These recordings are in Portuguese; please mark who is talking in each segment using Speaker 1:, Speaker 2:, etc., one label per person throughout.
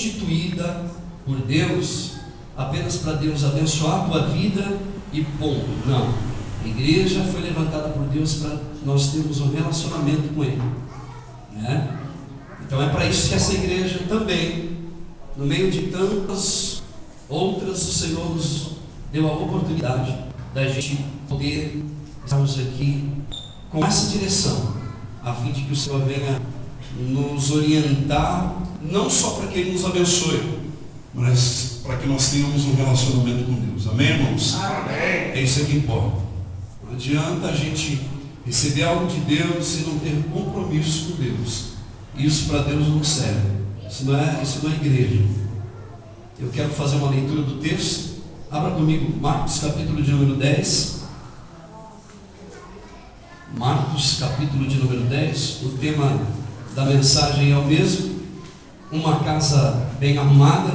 Speaker 1: instituída por Deus apenas para Deus abençoar a tua vida e ponto. Não. A igreja foi levantada por Deus para nós termos um relacionamento com Ele, né? Então é para isso que essa igreja também, no meio de tantas outras, o Senhor nos deu a oportunidade da gente poder estarmos aqui com essa direção, a fim de que o Senhor venha nos orientar, não só para que Ele nos abençoe, mas para que nós tenhamos um relacionamento com Deus. Amém, irmãos?
Speaker 2: Amém.
Speaker 1: É isso que importa. Não adianta a gente receber algo de Deus e não ter compromisso com Deus. Isso para Deus não serve. Isso não é igreja. Eu quero fazer uma leitura do texto. Abra comigo Marcos capítulo de número 10. Marcos capítulo de número 10. O tema da mensagem é o mesmo: uma casa bem arrumada,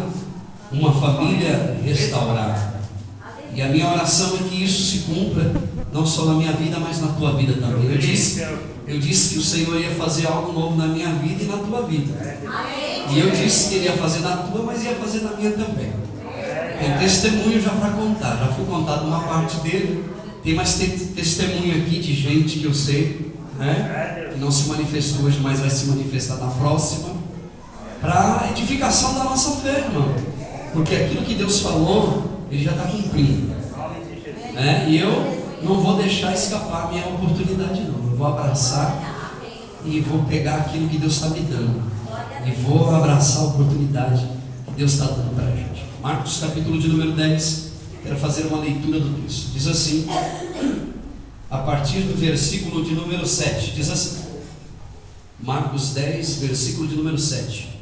Speaker 1: uma família restaurada. E a minha oração é que isso se cumpra, não só na minha vida, mas na tua vida também. Eu disse que o Senhor ia fazer algo novo na minha vida e na tua vida. E eu disse que Ele ia fazer na tua, mas ia fazer na minha também. Tem testemunho já para contar. Já foi contado uma parte dele. Tem mais testemunho aqui de gente que eu sei, né, que não se manifestou hoje, mas vai se manifestar na próxima, para a edificação da nossa fé, irmão. Porque aquilo que Deus falou, Ele já está cumprindo, né? E eu não vou deixar escapar a minha oportunidade, não. Eu vou abraçar e vou pegar aquilo que Deus está me dando e vou abraçar a oportunidade que Deus está dando para a gente. Marcos capítulo de número 10. Quero fazer uma leitura do texto. Diz assim, a partir do versículo de número 7. Diz assim, Marcos 10, versículo de número 7.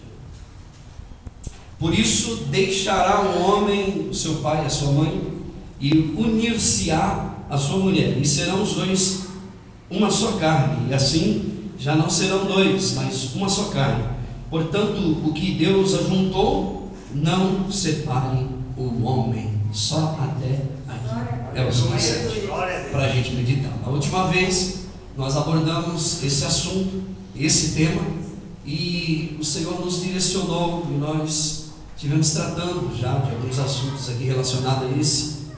Speaker 1: Por isso deixará um homem o seu pai e a sua mãe, e unir-se-á a sua mulher, e serão os dois uma só carne. E assim já não serão dois, mas uma só carne. Portanto, o que Deus ajuntou, não separe o homem. Só até aqui é o suficiente para a gente meditar. A última vez nós abordamos esse assunto, esse tema, e o Senhor nos direcionou e nós estivemos tratando já de alguns assuntos aqui relacionados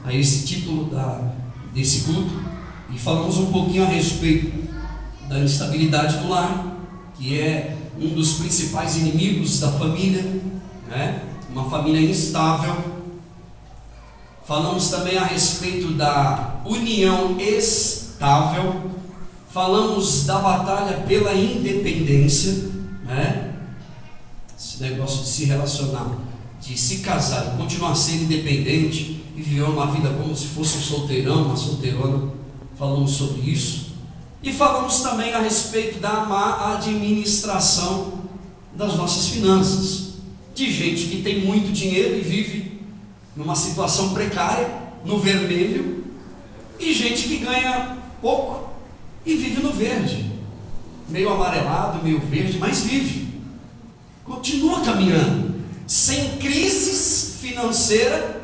Speaker 1: a esse título desse culto, e falamos um pouquinho a respeito da instabilidade do lar, que é um dos principais inimigos da família, né? Uma família instável. Falamos também a respeito da união estável. Falamos da batalha pela independência, né? Esse negócio de se relacionar, de se casar e continuar sendo independente e viver uma vida como se fosse um solteirão, uma solteirona. Falamos sobre isso. E falamos também a respeito da má administração das nossas finanças, de gente que tem muito dinheiro e vive numa situação precária, no vermelho, e gente que ganha pouco e vive no verde, meio amarelado, meio verde, mas vive, continua caminhando, sem crises financeiras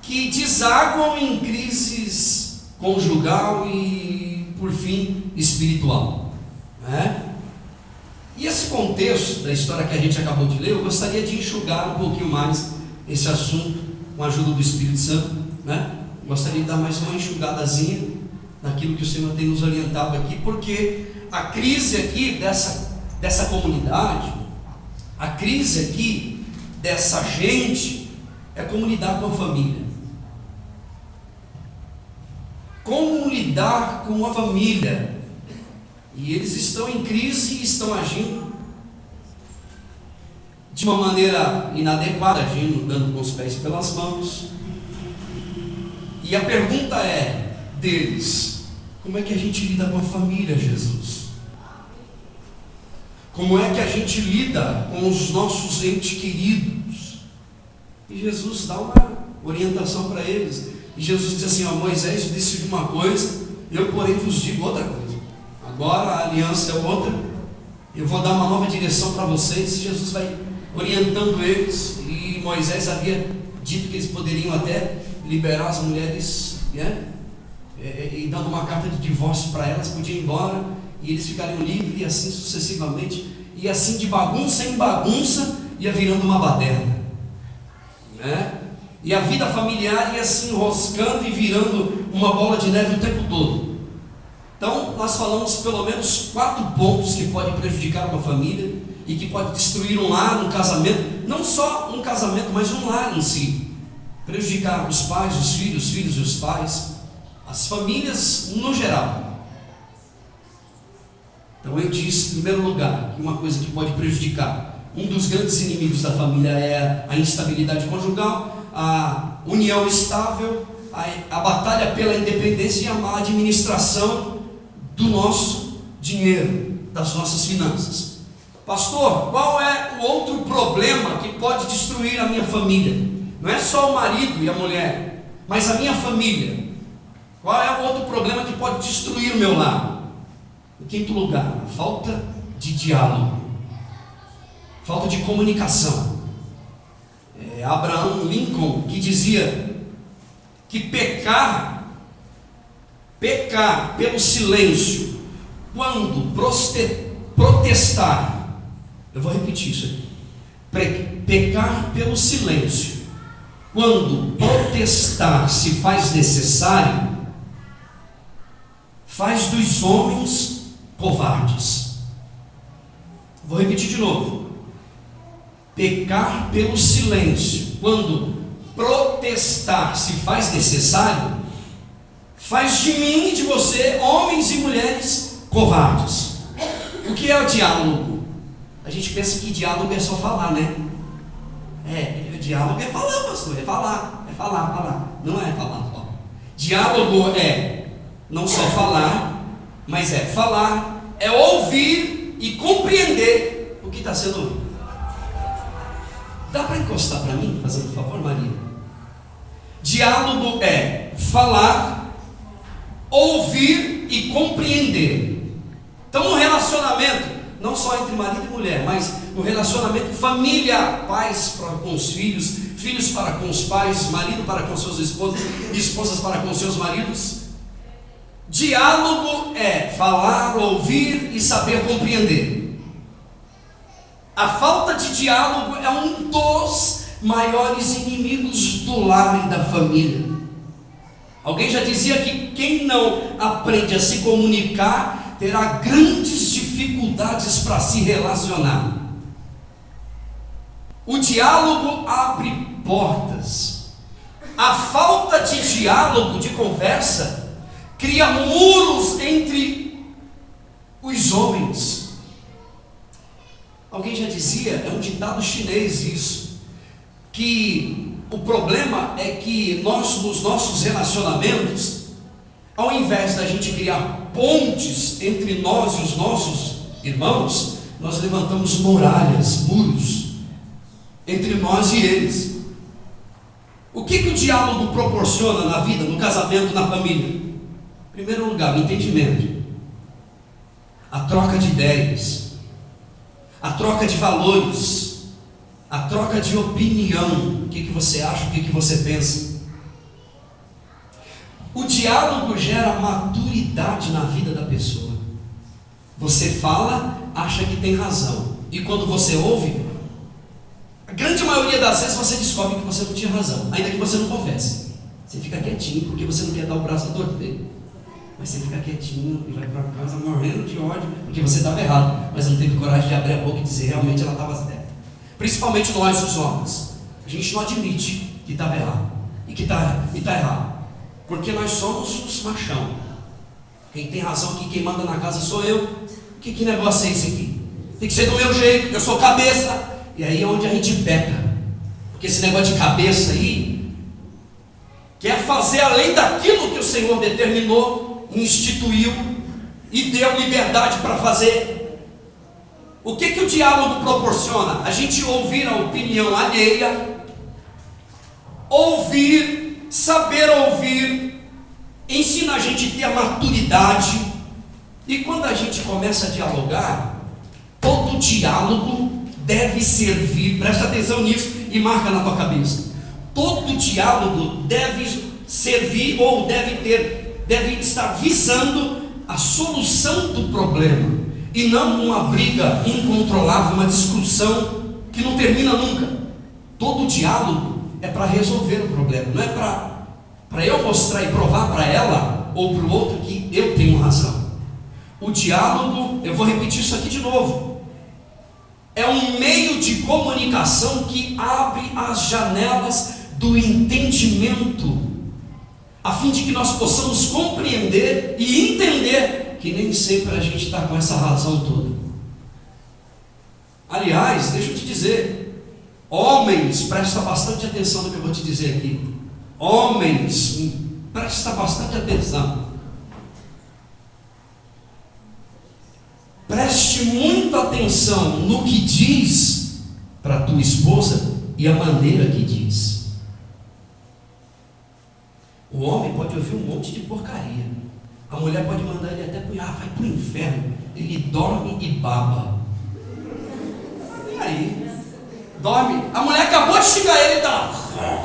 Speaker 1: que desaguam em crises conjugal e, por fim, espiritual, né? E esse contexto da história que a gente acabou de ler, eu gostaria de enxugar um pouquinho mais esse assunto com a ajuda do Espírito Santo, né? Gostaria de dar mais uma enxugadazinha naquilo que o Senhor tem nos orientado aqui, porque a crise aqui dessa comunidade, a crise aqui dessa gente é como lidar com a família. Como lidar com a família? E eles estão em crise e estão agindo de uma maneira inadequada, agindo, dando com os pés pelas mãos. E a pergunta é deles: como é que a gente lida com a família, Jesus? Como é que a gente lida com os nossos entes queridos? E Jesus dá uma orientação para eles. E Jesus diz assim: ó, Moisés disse uma coisa, eu porém vos digo outra coisa. Agora a aliança é outra, eu vou dar uma nova direção para vocês. E Jesus vai orientando eles, e Moisés havia dito que eles poderiam até liberar as mulheres, né? E dando uma carta de divórcio para elas, podiam ir embora e eles ficariam livres, e assim sucessivamente, e assim de bagunça em bagunça, ia virando uma baderna, né? E a vida familiar ia se enroscando e virando uma bola de neve o tempo todo. Então, nós falamos pelo menos 4 pontos que podem prejudicar uma família e que pode destruir um lar, um casamento, não só um casamento, mas um lar em si. Prejudicar os pais, os filhos e os pais, as famílias no geral. Então eu disse, em primeiro lugar, que uma coisa que pode prejudicar, um dos grandes inimigos da família é a instabilidade conjugal, a união estável, a batalha pela independência e a má administração do nosso dinheiro, das nossas finanças. Pastor, qual é o outro problema que pode destruir a minha família? Não é só o marido e a mulher, mas a minha família. Qual é o outro problema que pode destruir o meu lar? Em quinto lugar, a falta de diálogo, falta de comunicação. Abraham Lincoln, que dizia que pecar pelo silêncio, quando protestar, eu vou repetir isso aqui, pecar pelo silêncio, quando protestar se faz necessário, faz dos homens covardes. Vou repetir de novo. Pecar pelo silêncio, quando protestar se faz necessário, faz de mim e de você, homens e mulheres, covardes. O que é o diálogo? A gente pensa que diálogo é só falar, né? Diálogo é falar, pastor, é falar. Não é falar só. Diálogo é não só falar, mas é falar, é ouvir e compreender o que está sendo ouvido. Dá para encostar para mim, fazendo favor, Maria? Diálogo é falar, ouvir e compreender. Então, no relacionamento, não só entre marido e mulher, mas no relacionamento família, pais para com os filhos, filhos para com os pais, marido para com suas esposas, esposas para com seus maridos. Diálogo é falar, ouvir e saber compreender. A falta de diálogo é um dos maiores inimigos do lar e da família. Alguém já dizia que quem não aprende a se comunicar terá grandes dificuldades para se relacionar. O diálogo abre portas. A falta de diálogo, de conversa, cria muros entre os homens. Alguém já dizia, é um ditado chinês isso, que o problema é que nós, nos nossos relacionamentos, ao invés da gente criar pontes entre nós e os nossos irmãos, nós levantamos muralhas, muros entre nós e eles. O que o diálogo proporciona na vida, no casamento, na família? Em primeiro lugar, o entendimento, a troca de ideias, a troca de valores, a troca de opinião. O que você acha, o que você pensa? O diálogo gera maturidade na vida da pessoa. Você fala, acha que tem razão, e quando você ouve, a grande maioria das vezes você descobre que você não tinha razão, ainda que você não confesse. Você fica quietinho porque você não quer dar o braço a torcer. Mas você fica quietinho e vai para casa morrendo de ódio, porque você estava errado, mas não teve coragem de abrir a boca e dizer realmente ela estava certa. Principalmente nós, os homens. A gente não admite que estava errado e que está errado, porque nós somos os machão. Quem tem razão aqui, quem manda na casa sou eu. Que negócio é esse aqui? Tem que ser do meu jeito, eu sou cabeça. E aí é onde a gente peca, porque esse negócio de cabeça aí quer fazer além daquilo que o Senhor determinou, instituiu e deu liberdade para fazer. O que o diálogo proporciona? A gente ouvir a opinião alheia, ouvir, saber ouvir, ensina a gente a ter a maturidade. E quando a gente começa a dialogar, todo diálogo deve servir, presta atenção nisso e marca na tua cabeça. Todo diálogo deve servir ou deve estar visando a solução do problema e não uma briga incontrolável, uma discussão que não termina nunca. Todo diálogo é para resolver o problema, não é para eu mostrar e provar para ela ou para o outro que eu tenho razão. O diálogo, eu vou repetir isso aqui de novo, é um meio de comunicação que abre as janelas do entendimento, a fim de que nós possamos compreender e entender que nem sempre a gente está com essa razão toda. Aliás, deixa eu te dizer, homens, presta bastante atenção no que eu vou te dizer aqui. Homens, presta bastante atenção. Preste muita atenção no que diz para tua esposa e a maneira que diz. O homem pode ouvir um monte de porcaria. A mulher pode mandar ele até vai pro inferno. Ele dorme e baba. E aí? Dorme. A mulher acabou de xingar ele e tá lá.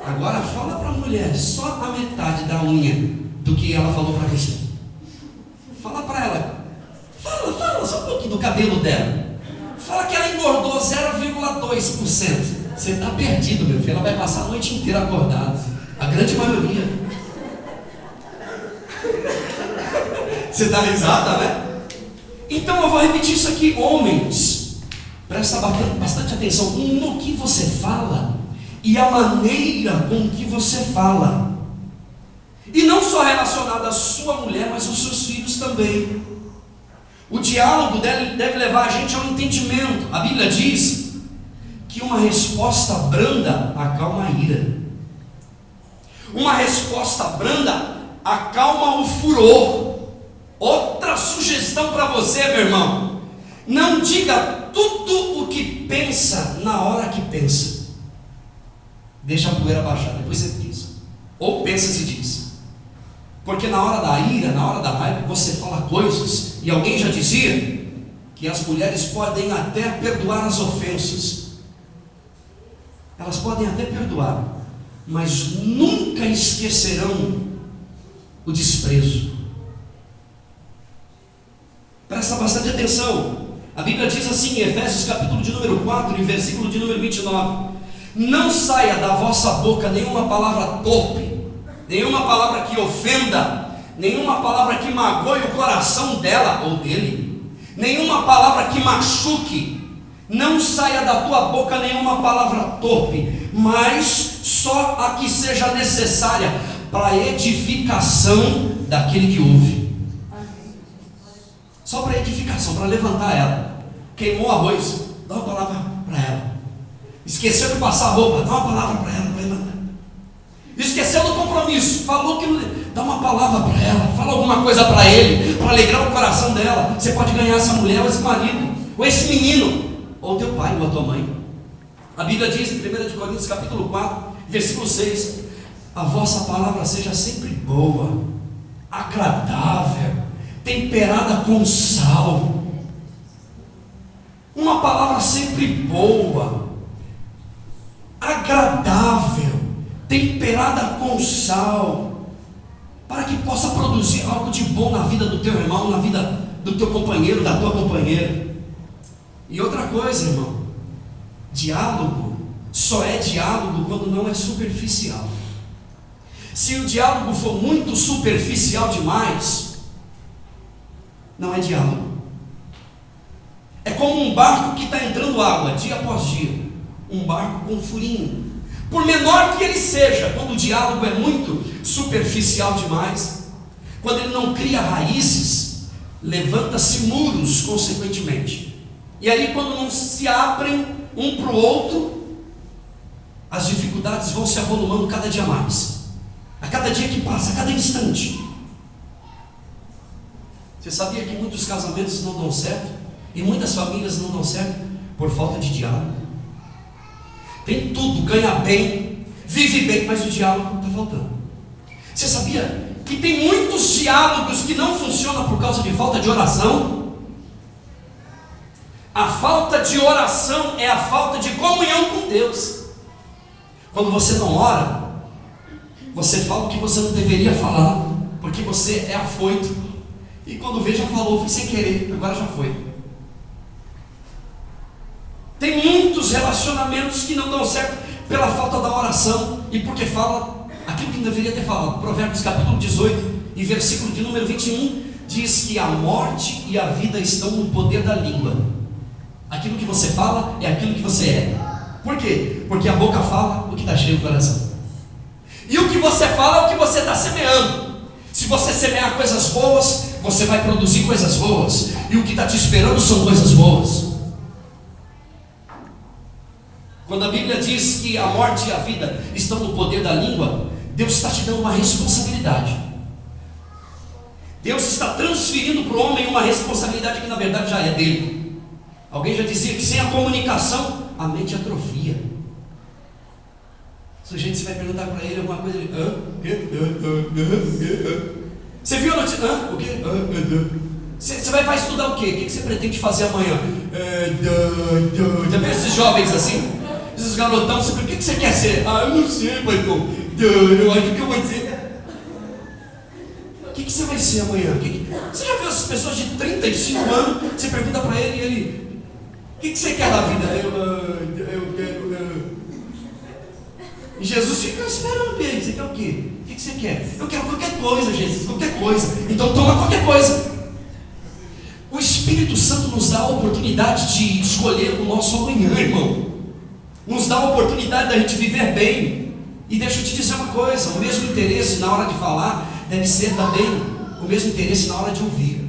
Speaker 1: Agora fala para a mulher só a metade da unha do que ela falou para você. Fala para ela. Fala só um pouquinho do cabelo dela. Fala que ela engordou 0,2%. Você está perdido, meu filho. Ela vai passar a noite inteira acordada. A grande maioria. Você dá risada, né? Então eu vou repetir isso aqui. Homens, presta bastante atenção no que você fala e a maneira com que você fala. E não só relacionado à sua mulher, mas aos seus filhos também. O diálogo deve levar a gente ao entendimento. A Bíblia diz que uma resposta branda acalma a ira. Uma resposta branda acalma o furor. Outra sugestão para você, meu irmão: não diga tudo o que pensa na hora que pensa. Deixa a poeira baixar, depois você diz. Ou pensa se diz. Porque na hora da ira, na hora da raiva, você fala coisas, e alguém já dizia que as mulheres podem até perdoar as ofensas. Elas podem até perdoar, mas nunca esquecerão o desprezo. Presta bastante atenção. A Bíblia diz assim em Efésios capítulo de número 4 e versículo de número 29: não saia da vossa boca nenhuma palavra torpe, nenhuma palavra que ofenda, nenhuma palavra que magoe o coração dela ou dele, nenhuma palavra que machuque. Não saia da tua boca nenhuma palavra torpe, mas só a que seja necessária para a edificação daquele que ouve. Só para edificação, para levantar ela. Queimou arroz, dá uma palavra para ela. Esqueceu de passar roupa, dá uma palavra para ela, para levantar. Esqueceu do compromisso, falou que não... dá uma palavra para ela, fala alguma coisa para ele, para alegrar o coração dela. Você pode ganhar essa mulher, ou esse marido, ou esse menino, ou teu pai, ou a tua mãe. A Bíblia diz em 1 Coríntios capítulo 4, versículo 6: a vossa palavra seja sempre boa, agradável, temperada com sal. Uma palavra sempre boa, agradável, temperada com sal, para que possa produzir algo de bom na vida do teu irmão, na vida do teu companheiro, da tua companheira. E outra coisa, irmão, diálogo só é diálogo quando não é superficial. Se o diálogo for muito superficial demais, não é diálogo. É como um barco que está entrando água dia após dia. Um barco com furinho. Por menor que ele seja, quando o diálogo é muito superficial demais, quando ele não cria raízes, levanta-se muros consequentemente. E aí, quando não se abrem um para o outro, as dificuldades vão se avolumando cada dia mais. A cada dia que passa, a cada instante. Você sabia que muitos casamentos não dão certo? E muitas famílias não dão certo por falta de diálogo? Tem tudo, ganha bem, vive bem, mas o diálogo está faltando. Você sabia que tem muitos diálogos que não funcionam por causa de falta de oração? A falta de oração é a falta de comunhão com Deus. Quando você não ora, você fala o que você não deveria falar, porque você é afoito. e quando vê já falou, foi sem querer, agora já foi. Tem muitos relacionamentos que não dão certo pela falta da oração e porque fala aquilo que não deveria ter falado. Provérbios capítulo 18 e versículo de número 21 diz que a morte e a vida estão no poder da língua. Aquilo que você fala é aquilo que você é. Por quê? Porque a boca fala o que está cheio do coração. E o que você fala é o que você está semeando. Se você semear coisas boas, você vai produzir coisas boas. E o que está te esperando são coisas boas. Quando a Bíblia diz que a morte e a vida estão no poder da língua, Deus está te dando uma responsabilidade. Deus está transferindo para o homem uma responsabilidade que na verdade já é dele. Alguém já dizia que sem a comunicação a mente atrofia. O sujeito, você vai perguntar para ele alguma coisa, ele, você viu a notícia? O quê? Você vai estudar o quê? O que você pretende fazer amanhã? Já viu esses jovens assim? Esses garotão, o que você quer ser? Eu não sei, pastor. Eu acho que eu vou dizer. O que você vai ser amanhã? Você já viu essas pessoas de 35 anos? Você pergunta para ele e ele, o que você quer da vida? Eu quero. E Jesus fica esperando ele. Você quer o quê? O que você quer? Eu quero qualquer coisa, Jesus, qualquer coisa. Então toma qualquer coisa. O Espírito Santo nos dá a oportunidade de escolher o nosso amanhã, irmão. Nos dá a oportunidade da gente viver bem. E deixa eu te dizer uma coisa: o mesmo interesse na hora de falar deve ser também o mesmo interesse na hora de ouvir.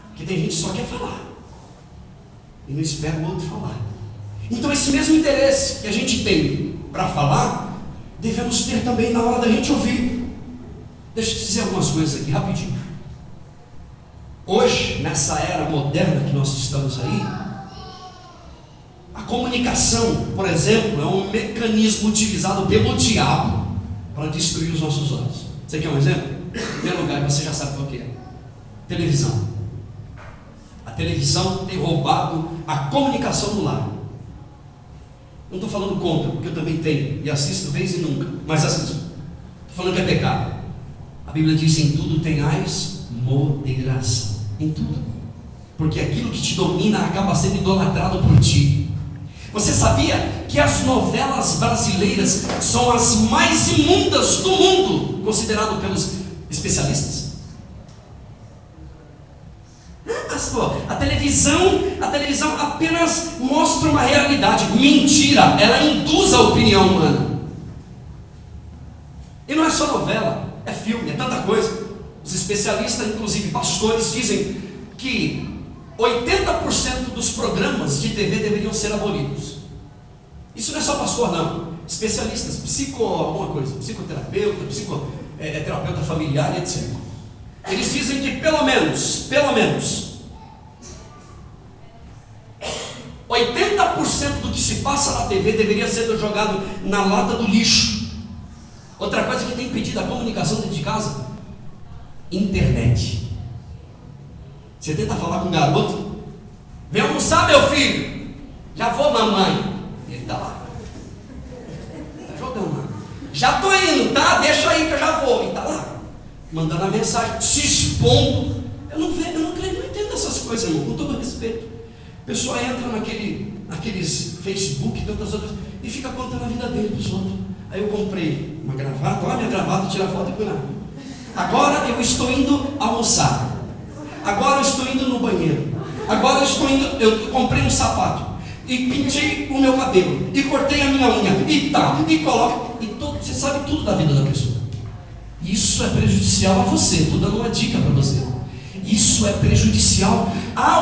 Speaker 1: Porque tem gente que só quer falar e não espera o outro falar. Então esse mesmo interesse que a gente tem para falar, devemos ter também na hora da gente ouvir. Deixa eu te dizer algumas coisas aqui rapidinho. Hoje, nessa era moderna que nós estamos aí, a comunicação, por exemplo, é um mecanismo utilizado pelo diabo para destruir os nossos olhos. Você quer um exemplo? Em primeiro lugar, você já sabe qual que é. Televisão. A televisão tem roubado a comunicação do lar. Não estou falando contra, porque eu também tenho, e assisto vez e nunca, mas assisto. Estou falando que é pecado. A Bíblia diz: em tudo tenhais moderação. Em tudo. Porque aquilo que te domina acaba sendo idolatrado por ti. Você sabia que as novelas brasileiras são as mais imundas do mundo, considerado pelos especialistas? A televisão apenas mostra uma realidade. Mentira, ela induz a opinião humana. E não é só novela, é filme, é tanta coisa. Os especialistas, inclusive pastores, dizem que 80% dos programas de TV deveriam ser abolidos. Isso não é só pastor, não. Especialistas, psicoterapeuta, terapeuta familiar, etc. Eles dizem que pelo menos 80% do que se passa na TV deveria ser jogado na lata do lixo. Outra coisa que tem impedido a comunicação dentro de casa: internet. Você tenta falar com um garoto: vem almoçar, meu filho. Já vou, mamãe. Ele está lá. Está jogando lá. Já estou indo, tá? Deixa aí que eu já vou. E está lá, mandando a mensagem, se expondo. Eu não entendo essas coisas, irmão, com todo respeito. A pessoa entra naqueles Facebook e tantas outras e fica contando a vida dele para os outros. Aí eu comprei uma gravata, olha minha gravata, tira foto e põe lá. Agora eu estou indo almoçar. Agora eu estou indo no banheiro. Agora eu comprei um sapato e pintei o meu cabelo e cortei a minha unha e coloca você sabe tudo da vida da pessoa. Isso é prejudicial a você. Estou dando uma dica para você. Isso é prejudicial.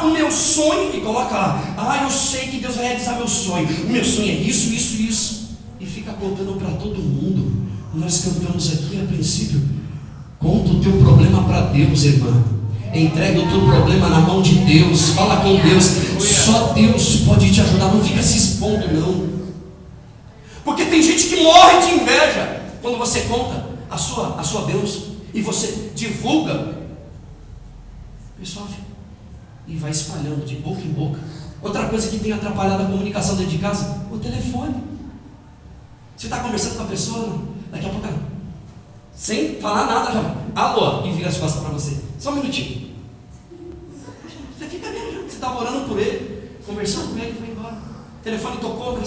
Speaker 1: O meu sonho, e coloca lá: eu sei que Deus vai realizar meu sonho. O meu sonho é isso. E fica contando para todo mundo. Nós cantamos aqui a princípio: conta o teu problema para Deus, irmã. Entrega o teu problema na mão de Deus. Fala com Deus. Só Deus pode te ajudar. Não fica se expondo, não. Porque tem gente que morre de inveja quando você conta a sua bênção e você divulga. O pessoal fica e vai espalhando de boca em boca. Outra coisa que tem atrapalhado a comunicação dentro de casa: o telefone. Você está conversando com a pessoa, daqui a pouco, sem falar nada, já alô, e vira as costas para você. Só um minutinho. Você fica vendo, você estava orando por ele, conversando com ele, foi embora. O telefone tocou,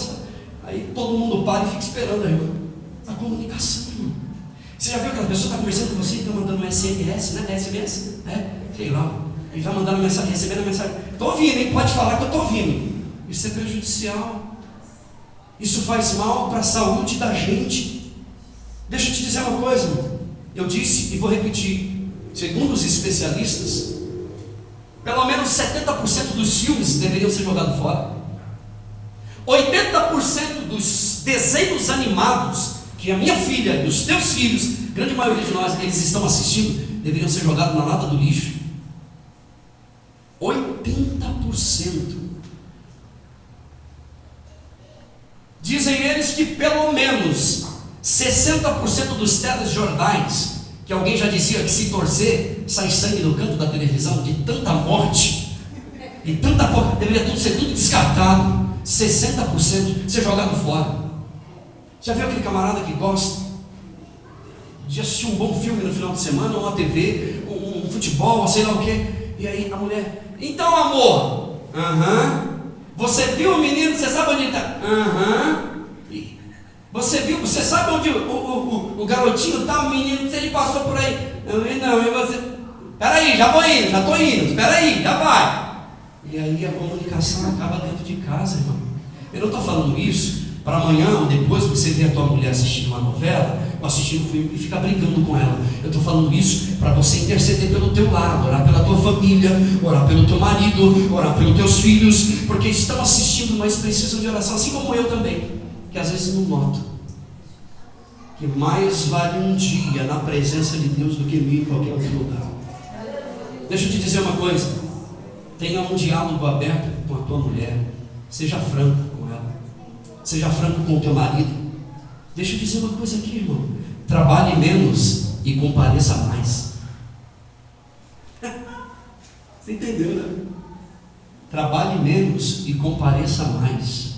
Speaker 1: aí todo mundo para e fica esperando, irmão. A comunicação, irmão. Você já viu aquela pessoa que está conversando com você e está mandando um SMS, né? SMS? Sei lá. Ele vai mandando mensagem, recebendo a mensagem. Estou ouvindo, hein? Pode falar que eu estou ouvindo. Isso é prejudicial. Isso faz mal para a saúde da gente. Deixa eu te dizer uma coisa, irmão. Eu disse e vou repetir. Segundo os especialistas, pelo menos 70% dos filmes deveriam ser jogados fora. 80% dos desenhos animados que a minha filha e os teus filhos, grande maioria de nós, eles estão assistindo, deveriam ser jogados na lata do lixo. 80%. Dizem eles que pelo menos 60% dos telejornais, que alguém já dizia que se torcer, sai sangue no canto da televisão, de tanta morte, e tanta morte, deveria ser tudo descartado. 60% ser jogado fora. Já viu aquele camarada que gosta de assistir um bom filme no final de semana, uma TV, um futebol, sei lá o que, e aí a mulher, então amor, você viu o menino, você sabe onde ele está? Você viu, você sabe onde o garotinho está, o menino, se ele passou por aí? Não, e você? Peraí, já vou indo, já estou indo, espera aí, já vai. E aí a comunicação acaba dentro de casa, irmão. Eu não estou falando isso para amanhã ou depois você ver a tua mulher assistindo uma novela ou assistindo um filme e ficar brincando com ela. Eu estou falando isso para você interceder pelo teu lar, orar pela tua família, orar pelo teu marido, orar pelos teus filhos, porque estão assistindo, mas precisam de oração, assim como eu também, que às vezes não noto. Que mais vale um dia na presença de Deus do que mil em qualquer outro lugar. Deixa eu te dizer uma coisa. Tenha um diálogo aberto com a tua mulher. Seja franco com ela. Seja franco com o teu marido. Deixa eu dizer uma coisa aqui, irmão. Trabalhe menos e compareça mais. Você entendeu, né? Trabalhe menos e compareça mais.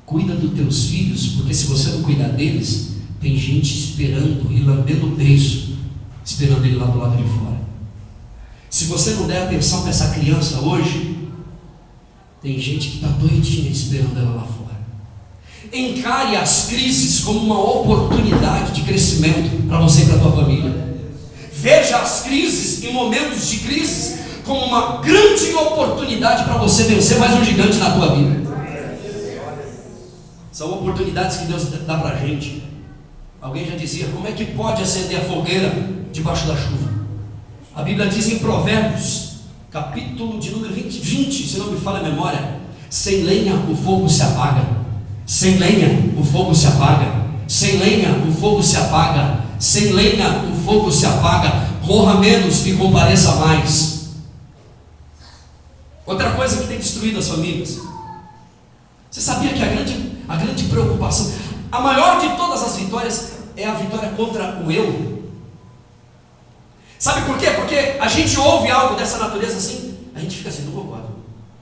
Speaker 1: Cuida dos teus filhos, porque se você não cuidar deles, tem gente esperando e lambendo o beiço, esperando ele lá do lado de fora. Se você não der atenção para essa criança hoje, tem gente que está doidinha esperando ela lá fora. Encare as crises como uma oportunidade de crescimento para você e para a tua família. Veja as crises e momentos de crise como uma grande oportunidade para você vencer mais um gigante na tua vida. São oportunidades que Deus dá para a gente. Alguém já dizia, como é que pode acender a fogueira debaixo da chuva? A Bíblia diz em Provérbios, capítulo de número 20, se não me falha a memória, sem lenha o fogo se apaga, sem lenha o fogo se apaga, sem lenha o fogo se apaga, sem lenha o fogo se apaga, corra menos e compareça mais. Outra coisa que tem destruído as famílias, você sabia que a grande preocupação, a maior de todas as vitórias é a vitória contra o eu? Sabe por quê? Porque a gente ouve algo dessa natureza assim, a gente fica assim, não concordo,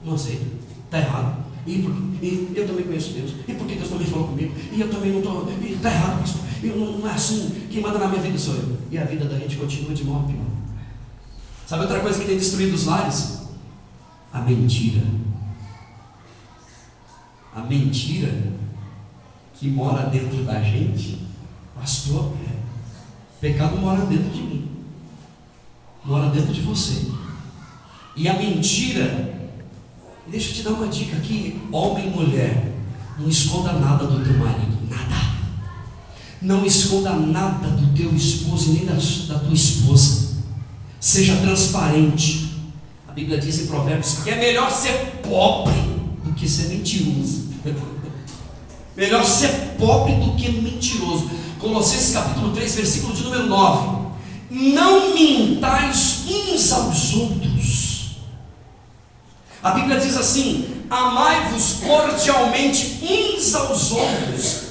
Speaker 1: não aceito, está errado. E eu também conheço Deus, e porque Deus também falou comigo, e eu também não estou, está errado isso, não é assim, quem manda na minha vida sou eu. E a vida da gente continua de mal a pior. Sabe outra coisa que tem destruído os lares? A mentira. A mentira que mora dentro da gente, pastor, pecado mora dentro de mim, mora dentro de você. E a mentira, deixa eu te dar uma dica aqui, homem e mulher, não esconda nada do teu marido, nada. Não esconda nada do teu esposo e nem da tua esposa. Seja transparente. A Bíblia diz em Provérbios que é melhor ser pobre do que ser mentiroso. Melhor ser pobre do que mentiroso. Colossenses capítulo 3, versículo de número 9. Não mintais uns aos outros. A Bíblia diz assim: amai-vos cordialmente uns aos outros.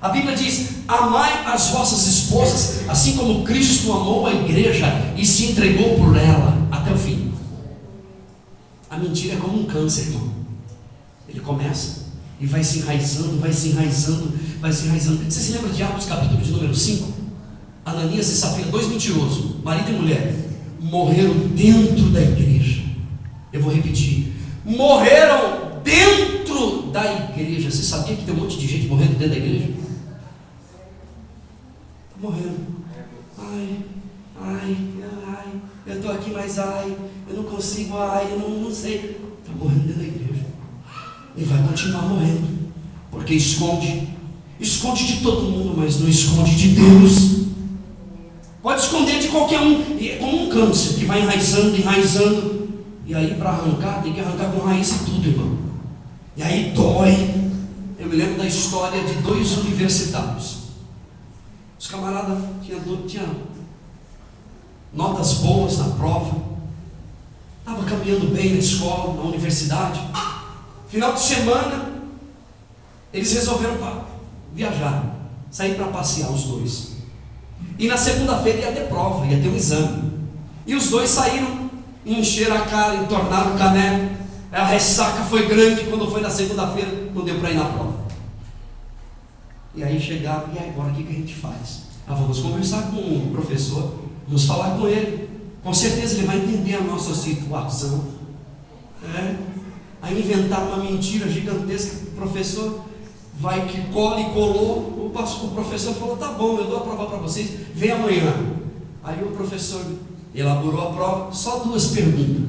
Speaker 1: A Bíblia diz: amai as vossas esposas, assim como Cristo amou a igreja e se entregou por ela até o fim. A mentira é como um câncer, irmão. Ele começa e vai se enraizando, vai se enraizando, vai se enraizando. Você se lembra de Atos capítulo de número 5? Ananias e Safira, dois mentirosos, marido e mulher. morreram dentro da igreja. Eu vou repetir: morreram dentro da igreja. Você sabia que tem um monte de gente morrendo dentro da igreja? Está morrendo. Ai, eu estou aqui, mas eu não consigo, eu não sei. Está morrendo dentro da igreja. E vai continuar morrendo, porque esconde de todo mundo, mas não esconde de Deus. Pode esconder de qualquer um, é como um câncer que vai enraizando, e aí para arrancar, tem que arrancar com raiz e tudo, irmão. E aí dói. Eu me lembro da história de 2 universitários. Os camaradas tinham notas boas na prova, estavam caminhando bem na escola, na universidade. Final de semana, eles resolveram viajar, sair para passear os dois. E na segunda-feira ia ter prova, ia ter um exame. E os dois saíram, encheram a cara, entornaram o caneco. A ressaca foi grande. Quando foi na segunda-feira, não deu para ir na prova. E aí chegaram, e agora o que a gente faz? Vamos conversar com o professor, vamos falar com ele. Com certeza ele vai entender a nossa situação. Aí inventaram uma mentira gigantesca. O professor vai que cola e colou. O professor falou: tá bom, eu dou a prova para vocês, vem amanhã. Aí o professor elaborou a prova, só 2 perguntas.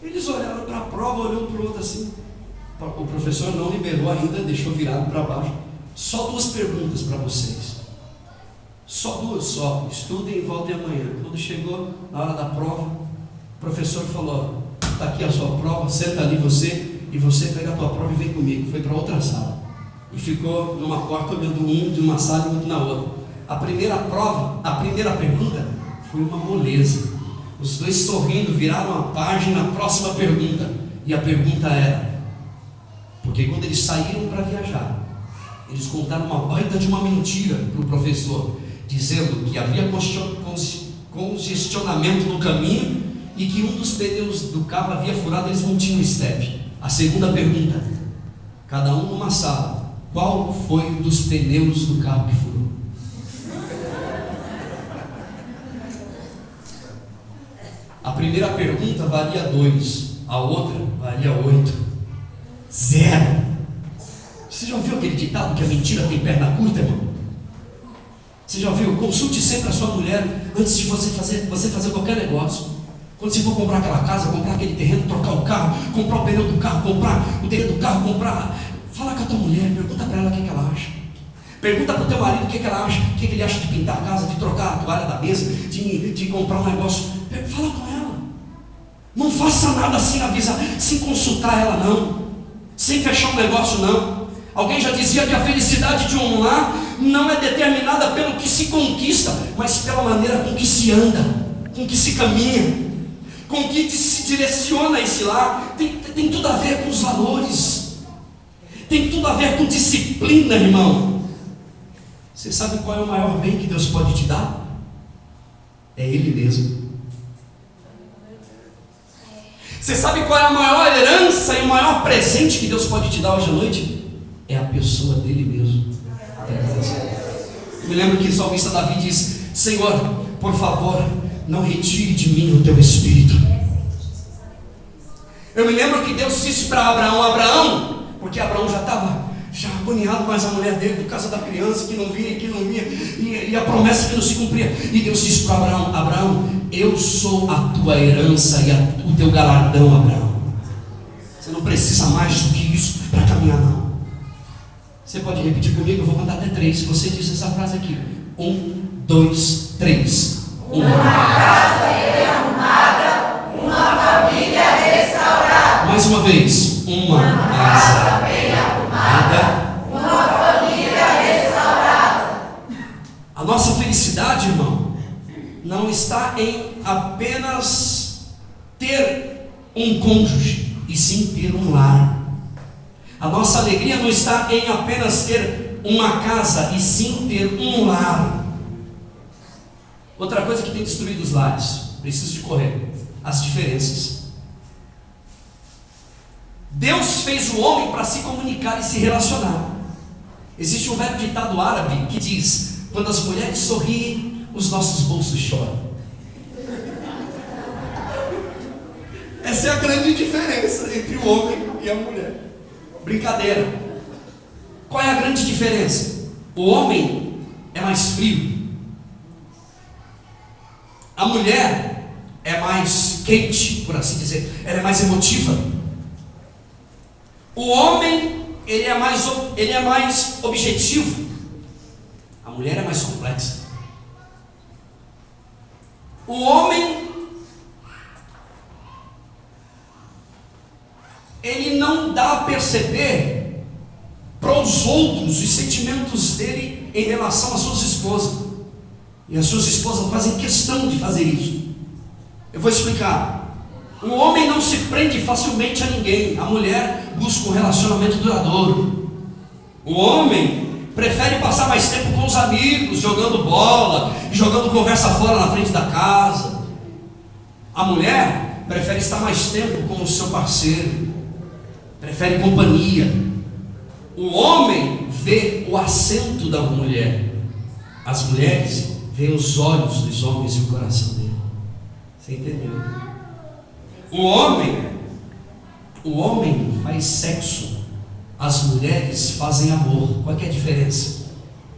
Speaker 1: Eles olharam para a prova, olhou para o outro assim. O professor não liberou ainda, deixou virado para baixo. Só 2 perguntas para vocês. Só 2, só. Estudem e voltem amanhã. Quando chegou na hora da prova, o professor falou: está aqui a sua prova, senta ali você, e você pega a tua prova e vem comigo. Foi para outra sala. E ficou numa porta olhando um de uma sala e outro na outra. A primeira pergunta foi uma moleza. Os dois sorrindo, viraram a página, a próxima pergunta. E a pergunta era: porque quando eles saíram para viajar, eles contaram uma baita de uma mentira para o professor, dizendo que havia congestionamento no caminho e que um dos pneus do carro havia furado, eles não tinham step. A segunda pergunta: cada um numa sala, qual foi um dos pneus do carro que furou? A primeira pergunta valia 2, a outra valia 8. 0. Você já ouviu aquele ditado que a mentira tem perna curta, irmão? Você já ouviu? Consulte sempre a sua mulher antes de você fazer qualquer negócio. Quando você for comprar aquela casa, comprar aquele terreno, trocar o carro, comprar o pneu do carro, comprar o terreno do carro, fala com a tua mulher, pergunta para ela o que ela acha. Pergunta para o teu marido o que ela acha, o que ele acha de pintar a casa, de trocar a toalha da mesa, de comprar um negócio. Fala com ela. Não faça nada sem avisar, sem consultar ela não, sem fechar um negócio não. Alguém já dizia que a felicidade de um lar não é determinada pelo que se conquista, mas pela maneira com que se anda, com que se caminha, com que se direciona esse lar. Tem tudo a ver com os valores, tem tudo a ver com disciplina, irmão. Você sabe qual é o maior bem que Deus pode te dar? É Ele mesmo. Você sabe qual é a maior herança e o maior presente que Deus pode te dar hoje à noite? É a pessoa dele mesmo. Eu me lembro que o salmista Davi diz: Senhor, por favor, não retire de mim o teu espírito. Eu me lembro que Deus disse para Abraão, porque Abraão já estava agoniado mais a mulher dele por causa da criança que não vinha, e a promessa que não se cumpria. E Deus disse para Abraão: Abraão, eu sou a tua herança e o teu galardão, Abraão. Você não precisa mais do que isso para caminhar, não. Você pode repetir comigo, eu vou contar até 3. Se você disse essa frase aqui: 1, 2, 3.
Speaker 2: Uma casa bem arrumada, uma família restaurada.
Speaker 1: Mais uma vez: uma casa
Speaker 2: bem arrumada, uma família restaurada.
Speaker 1: A nossa felicidade, irmão, não está em apenas ter um cônjuge, e sim ter um lar. A nossa alegria não está em apenas ter uma casa, e sim ter um lar. Outra coisa que tem destruído os lares, preciso de correr, as diferenças. Deus fez o homem para se comunicar e se relacionar. Existe um velho ditado árabe que diz: quando as mulheres sorriem, os nossos bolsos choram. Essa é a grande diferença entre o homem e a mulher. Brincadeira. Qual é a grande diferença? O homem é mais frio. A mulher é mais quente, por assim dizer. Ela é mais emotiva. O homem, ele é mais objetivo. A mulher é mais complexa. O homem, ele não dá a perceber para os outros os sentimentos dele em relação às suas esposas. E as suas esposas fazem questão de fazer isso. Eu vou explicar. O homem não se prende facilmente a ninguém. A mulher busca um relacionamento duradouro. O homem prefere passar mais tempo com os amigos, jogando bola, jogando conversa fora na frente da casa. A mulher prefere estar mais tempo com o seu parceiro, prefere companhia. O homem vê o assento da mulher. As mulheres veem os olhos dos homens e o coração dele. Você entendeu? O homem faz sexo. As mulheres fazem amor. Qual é a diferença?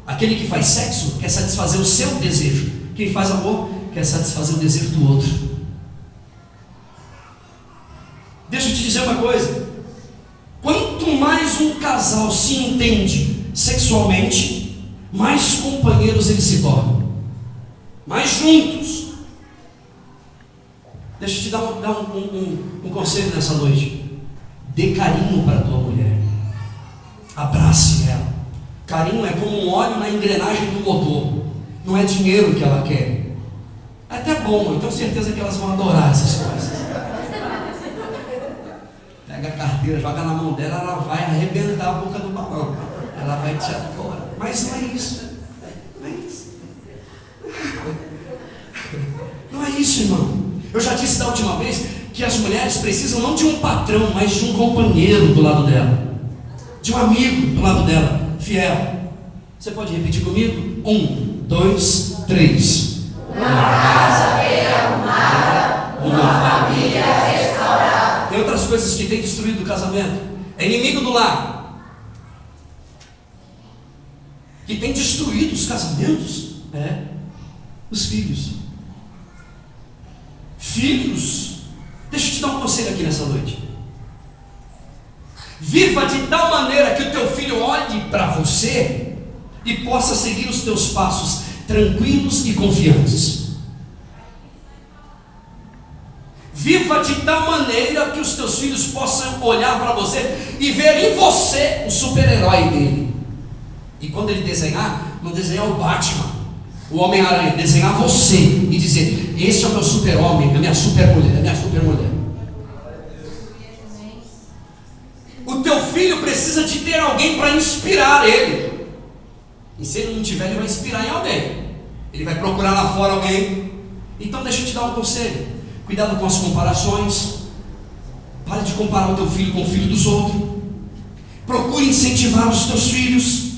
Speaker 1: Aquele que faz sexo quer satisfazer o seu desejo. Quem faz amor quer satisfazer o desejo do outro. Deixa eu te dizer uma coisa. Quanto mais um casal se entende sexualmente, mais companheiros eles se tornam, mais juntos. Deixa eu te dar um conselho nessa noite. Dê carinho para a tua mulher. Abrace ela. Carinho é como um óleo na engrenagem do motor. Não é dinheiro que ela quer. É até bom, eu tenho certeza que elas vão adorar essas coisas. Pega a carteira, joga na mão dela, ela vai arrebentar a boca do balão. Ela vai te adorar. Mas não é isso. Não é isso. Não é isso, irmão. Eu já disse da última vez que as mulheres precisam não de um patrão, mas de um companheiro do lado dela. De um amigo do lado dela, fiel. Você pode repetir comigo? 1, 2, 3.
Speaker 2: Uma casa bem arrumada, uma família restaurada.
Speaker 1: Tem outras coisas que têm destruído o casamento. É inimigo do lar. Que tem destruído os casamentos. Os filhos. Filhos. Deixa eu te dar um conselho aqui nessa noite. Viva de tal maneira que o teu filho olhe para você e possa seguir os teus passos tranquilos e confiantes. Viva de tal maneira que os teus filhos possam olhar para você e ver em você o super-herói dele. E quando ele desenhar, não desenhar o Batman, o Homem-Aranha, desenhar você e dizer: esse é o meu super-homem, a minha super-mulher, a minha super-mulher. O teu filho precisa de ter alguém para inspirar ele. E se ele não tiver, ele vai inspirar em alguém. Ele vai procurar lá fora alguém. Então deixa eu te dar um conselho. Cuidado com as comparações. Pare de comparar o teu filho com o filho dos outros. Procure incentivar os teus filhos.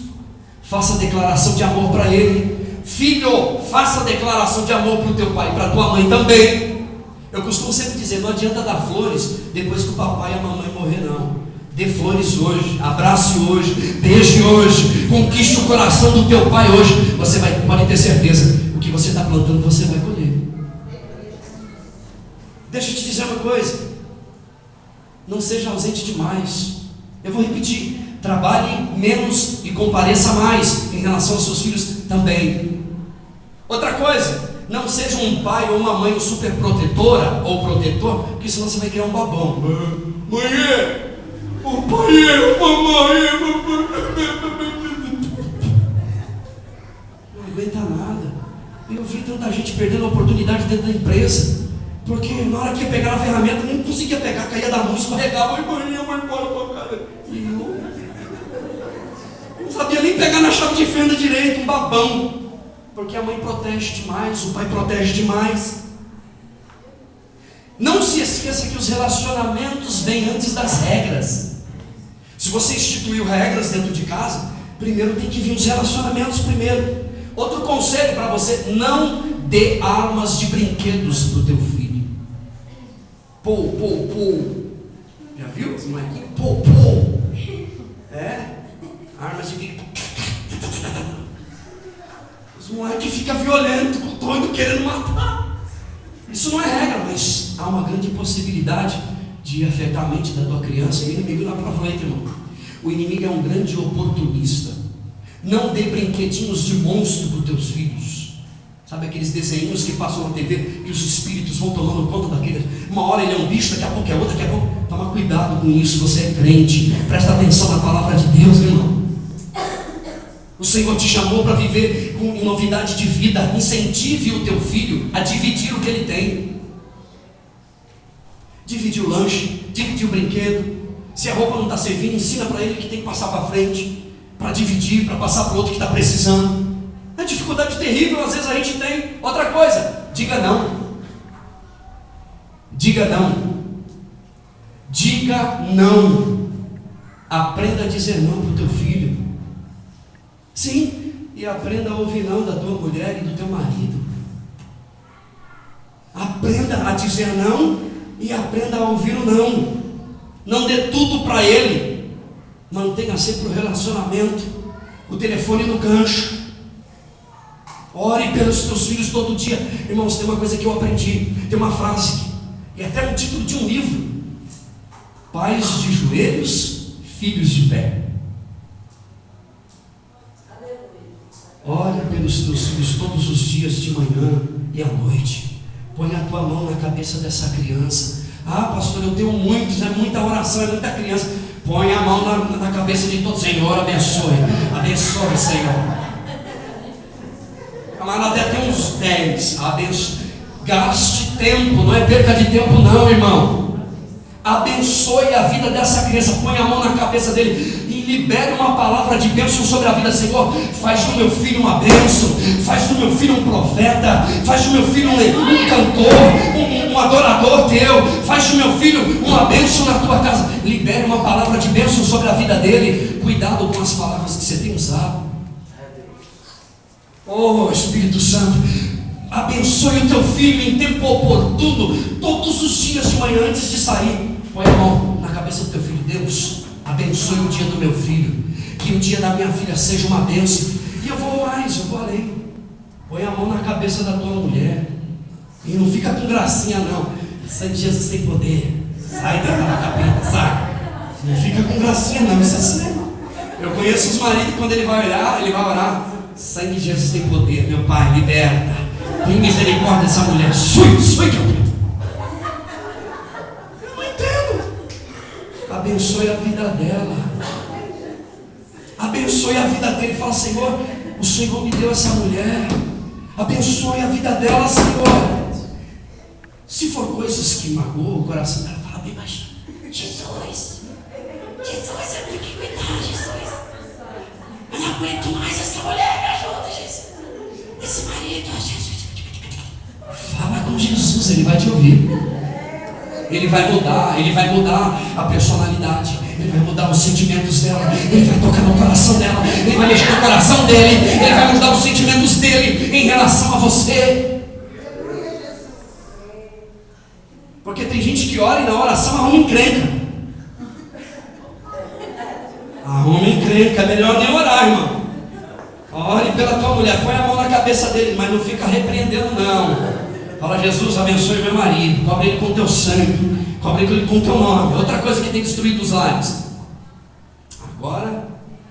Speaker 1: Faça declaração de amor para ele. Filho, faça declaração de amor para o teu pai e para a tua mãe também. Eu costumo sempre dizer: não adianta dar flores depois que o papai e a mamãe morrer, não. Dê flores hoje, abrace hoje, beije hoje, conquiste o coração do teu pai hoje. Você pode ter certeza, o que você está plantando você vai colher. Deixa eu te dizer uma coisa. Não seja ausente demais. Eu vou repetir: trabalhe menos e compareça mais em relação aos seus filhos também. Outra coisa, não seja um pai ou uma mãe super protetora ou protetor, porque senão você vai criar um babão. Mãe, o pai, mamãe, não aguenta nada. Eu vi tanta gente perdendo a oportunidade dentro da empresa, porque na hora que ia pegar a ferramenta, nem conseguia pegar, caía da mão, escorregava, mãe, eu vou embora pra casa. Não sabia nem pegar na chave de fenda direito, um babão, porque a mãe protege demais, o pai protege demais. Não se esqueça que os relacionamentos vêm antes das regras. Se você instituiu regras dentro de casa, primeiro tem que vir os relacionamentos primeiro. Outro conselho para você: não dê armas de brinquedos para o teu filho. Já viu? Os molequinhos, pou. Armas de guerra. Os moleques ficam violentos, doido, querendo matar. Isso não é regra, mas há uma grande possibilidade de afetar a mente da tua criança. E o inimigo não aproveita, irmão. O inimigo é um grande oportunista. Não dê brinquedinhos de monstro para os teus filhos. Sabe aqueles desenhos que passam na TV, que os espíritos vão tomando conta daqueles? Uma hora ele é um bicho, daqui a pouco é outro, daqui a pouco. Toma cuidado com isso, você é crente. Presta atenção na palavra de Deus, irmão. O Senhor te chamou para viver com novidade de vida. Incentive o teu filho a dividir o que ele tem. Dividir o lanche, dividir o brinquedo. Se a roupa não está servindo, ensina para ele que tem que passar para frente, para dividir, para passar para o outro que está precisando. É uma dificuldade terrível, às vezes a gente tem. Outra coisa, diga não. Diga não. Diga não. Aprenda a dizer não para o teu filho. Sim, e aprenda a ouvir não da tua mulher e do teu marido. Aprenda a dizer não e aprenda a ouvir o não. Não dê tudo para ele. Mantenha sempre o relacionamento, o telefone no gancho. Ore pelos teus filhos todo dia. Irmãos, tem uma coisa que eu aprendi. Tem uma frase, e até um título de um livro: pais de joelhos, filhos de pé. Ore pelos teus filhos todos os dias, de manhã e à noite. Põe a tua mão na cabeça dessa criança. Ah, pastor, eu tenho muitos, é muita oração, é muita criança. Põe a mão na cabeça de todos. Senhor, abençoe. Abençoe, Senhor. Camarada, até tem uns 10. Abençoe. Gaste tempo, não é perca de tempo não, irmão. Abençoe a vida dessa criança. Põe a mão na cabeça dele e libere uma palavra de bênção sobre a vida. Senhor, faz do meu filho uma bênção. Faz do meu filho um profeta. Faz do meu filho um cantor, um adorador teu. Faz do meu filho uma bênção na tua casa. Libere uma palavra de bênção sobre a vida dele. Cuidado com as palavras que você tem usado. Oh, Espírito Santo, abençoe o teu filho em tempo oportuno, todos os dias de manhã antes de sair. Põe a mão na cabeça do teu filho. Deus, abençoe o dia do meu filho, que o dia da minha filha seja uma bênção. E eu vou mais, eu vou além. Põe a mão na cabeça da tua mulher. E não fica com gracinha não. Sangue de Jesus tem poder. Sai daquela capeta, sai. Não fica com gracinha não, isso é assim. Eu conheço os maridos, quando ele vai orar. Sangue de Jesus tem poder, meu Pai, liberta. Tem misericórdia dessa mulher. Sui que eu não entendo. Abençoe a vida dela. Abençoe a vida dele. Fala, Senhor, o Senhor me deu essa mulher. Abençoe a vida dela, Senhor. Se for coisas que magoam o coração dela, fala bem baixinho. Jesus, eu tenho que cuidar, Jesus. Eu não aguento mais essa mulher, me ajuda, Jesus. Esse marido, Jesus. Fala com Jesus, ele vai te ouvir. Ele vai mudar a personalidade. Ele vai mudar os sentimentos dela. Ele vai tocar no coração dela. Ele vai mexer no coração dele. Ele vai mudar os sentimentos dele em relação a você. Porque tem gente que ora e na oração arruma encrenca. Arruma encrenca, é melhor nem orar, irmão. Ore pela tua mulher, põe a mão na cabeça dele, mas não fica repreendendo não. Fala, Jesus, abençoe meu marido, cobre ele com teu sangue, cobre ele com teu nome. Outra coisa que tem destruído os lares. Agora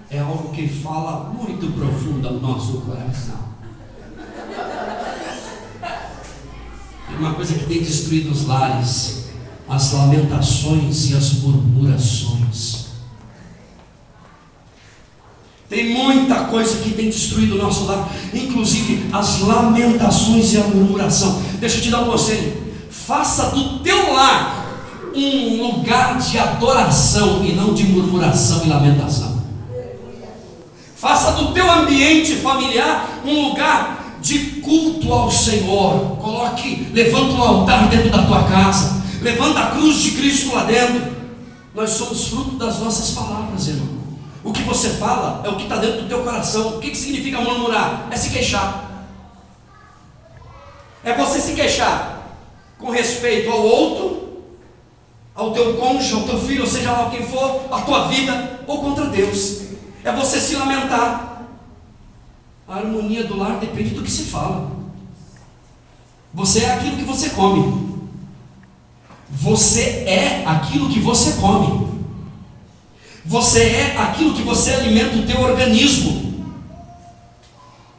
Speaker 1: é algo que fala muito profundo ao nosso coração. Tem uma coisa que tem destruído os lares: as lamentações e as murmurações. Tem muita coisa que tem destruído o nosso lar, inclusive as lamentações e a murmuração. Deixa eu te dar um conselho: faça do teu lar um lugar de adoração e não de murmuração e lamentação. Faça do teu ambiente familiar um lugar de culto ao Senhor. Levanta um altar dentro da tua casa, levanta a cruz de Cristo lá dentro. Nós somos fruto das nossas palavras, irmão. O que você fala é o que está dentro do teu coração. O que significa murmurar? É se queixar. É você se queixar com respeito ao outro ao teu cônjuge, ao teu filho, ou seja lá quem for, a tua vida, ou contra Deus. É você se lamentar. A harmonia do lar depende do que se fala. Você é aquilo que você come. Você é aquilo que você come. Você é aquilo que você alimenta o teu organismo.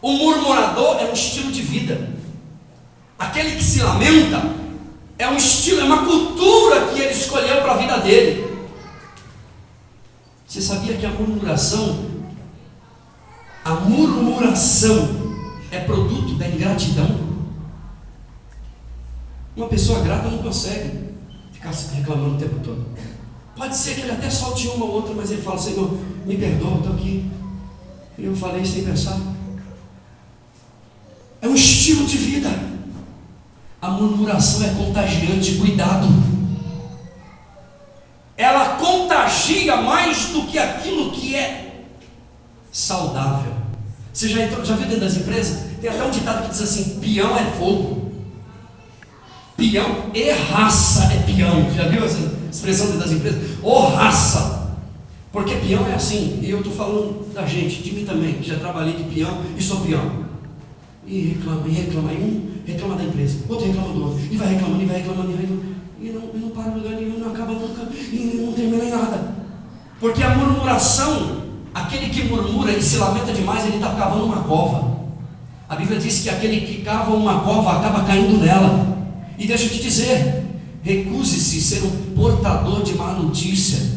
Speaker 1: O murmurador é um estilo de vida. Aquele que se lamenta é um estilo, é uma cultura que ele escolheu para a vida dele. Você sabia que a murmuração é produto da ingratidão? Uma pessoa grata não consegue ficar reclamando o tempo todo. Pode ser que ele até solte uma ou outra, mas ele fala: Senhor, me perdoa, eu estou aqui. E eu falei sem pensar. É um estilo de vida. A murmuração é contagiante, cuidado. Ela contagia mais do que aquilo que é saudável. Você já viu dentro das empresas? Tem até um ditado que diz assim: peão é fogo. Peão e raça é peão. Já viu essa expressão dentro das empresas? Ou raça. Porque peão é assim. E eu estou falando da gente, de mim também, que já trabalhei de peão e sou peão. E reclama, e um reclama da empresa, outro reclama do outro, e vai reclamando, e não para em lugar nenhum, não acaba nunca, e não termina em nada. Porque a murmuração, aquele que murmura e se lamenta demais, ele está cavando uma cova. A Bíblia diz que aquele que cava uma cova acaba caindo nela. E deixa eu te dizer, recuse-se ser um portador de má notícia.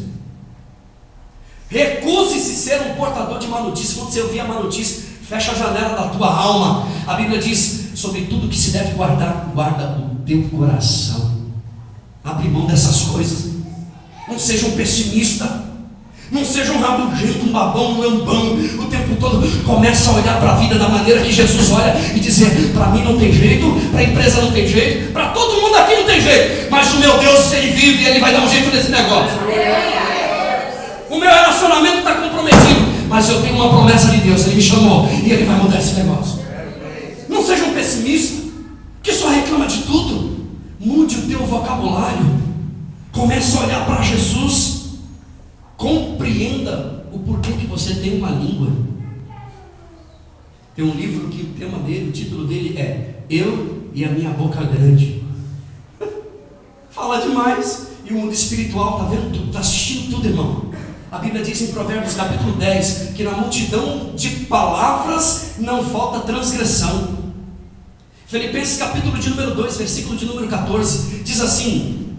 Speaker 1: Recuse-se ser um portador de má notícia. Quando você ouvir a má notícia, fecha a janela da tua alma. A Bíblia diz: sobre tudo que se deve guardar, guarda o teu coração. Abre mão dessas coisas. Não seja um pessimista. Não seja um rabugento, um babão, um lambão. O tempo todo começa a olhar para a vida da maneira que Jesus olha e dizer: para mim não tem jeito, para a empresa não tem jeito, para todo mundo aqui não tem jeito, mas o meu Deus, ele vive e ele vai dar um jeito nesse negócio. O meu relacionamento está comprometido, mas eu tenho uma promessa de Deus, ele me chamou e ele vai mudar esse negócio. Não seja um pessimista que só reclama de tudo. Mude o teu vocabulário. Comece a olhar para Jesus. Compreenda o porquê que você tem uma língua. Tem um livro que o tema dele, o título dele é Eu e a Minha Boca Grande. Fala demais. E o mundo espiritual está vendo tudo, está assistindo tudo, irmão. A Bíblia diz em Provérbios capítulo 10 que na multidão de palavras não falta transgressão. Filipenses capítulo de número 2, versículo de número 14, diz assim: